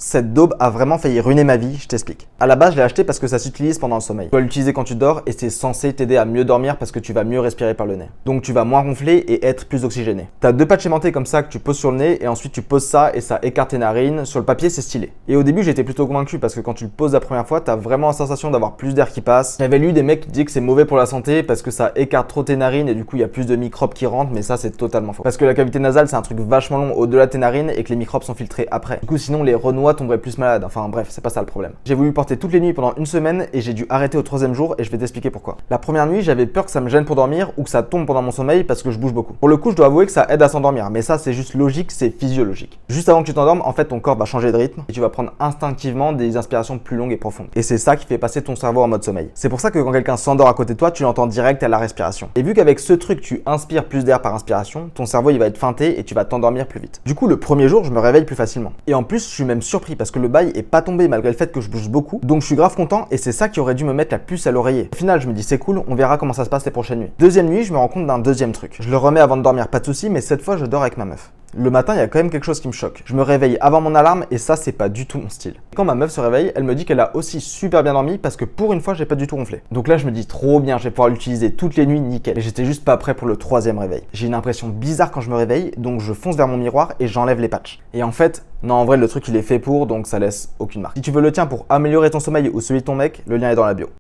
Cette daube a vraiment failli ruiner ma vie, je t'explique. À la base, je l'ai acheté parce que ça s'utilise pendant le sommeil. Tu dois l'utiliser quand tu dors et c'est censé t'aider à mieux dormir parce que tu vas mieux respirer par le nez. Donc tu vas moins ronfler et être plus oxygéné. T'as 2 patchs aimantés comme ça que tu poses sur le nez et ensuite tu poses ça et ça écarte tes narines. Sur le papier, c'est stylé. Et au début, j'étais plutôt convaincu parce que quand tu le poses la première fois, t'as vraiment la sensation d'avoir plus d'air qui passe. J'avais lu des mecs qui disaient que c'est mauvais pour la santé parce que ça écarte trop tes narines et du coup, il y a plus de microbes qui rentrent, mais ça, c'est totalement faux. Parce que la cavité nasale, c'est un truc vachement long au-delà de tes narines et que les microbes sont filtrés après. Du coup, sinon, les renois tomberaient plus malades. Enfin bref, c'est pas ça le problème. J'ai voulu porter toutes les nuits pendant une semaine et j'ai dû arrêter au 3e jour et je vais t'expliquer pourquoi. La première nuit, j'avais peur que ça me gêne pour dormir ou que ça tombe pendant mon sommeil parce que je bouge beaucoup. Pour le coup, je dois avouer que ça aide à s'endormir, mais ça c'est juste logique, c'est physiologique. Juste avant que tu t'endormes, en fait ton corps va changer de rythme et tu vas prendre instinctivement des inspirations plus longues et profondes. Et c'est ça qui fait passer ton cerveau en mode sommeil. C'est pour ça que quand quelqu'un s'endort à côté de toi, tu l'entends direct à la respiration. Et vu qu'avec ce truc, tu inspires plus d'air par inspiration, ton cerveau il va être feinté et tu vas t'endormir plus vite. Du coup, le premier jour, je me réveille plus facilement. Et en plus, je suis même surpris parce que le bail est pas tombé malgré le fait que je bouge beaucoup. Donc je suis grave content et c'est ça qui aurait dû me mettre la puce à l'oreiller. Au final, je me dis c'est cool, on verra comment ça se passe les prochaines nuits. Deuxième nuit, je me rends compte d'un deuxième truc. Je le remets avant de dormir, pas de souci, mais cette fois je dors avec ma meuf. Le matin, il y a quand même quelque chose qui me choque. Je me réveille avant mon alarme et ça, c'est pas du tout mon style. Quand ma meuf se réveille, elle me dit qu'elle a aussi super bien dormi parce que pour une fois, j'ai pas du tout ronflé. Donc là, je me dis trop bien, je vais pouvoir l'utiliser toutes les nuits, nickel. Et j'étais juste pas prêt pour le 3e réveil. J'ai une impression bizarre quand je me réveille, donc je fonce vers mon miroir et j'enlève les patchs. Et en fait, non, en vrai, le truc il est fait pour, donc ça laisse aucune marque. Si tu veux le tien pour améliorer ton sommeil ou celui de ton mec, le lien est dans la bio.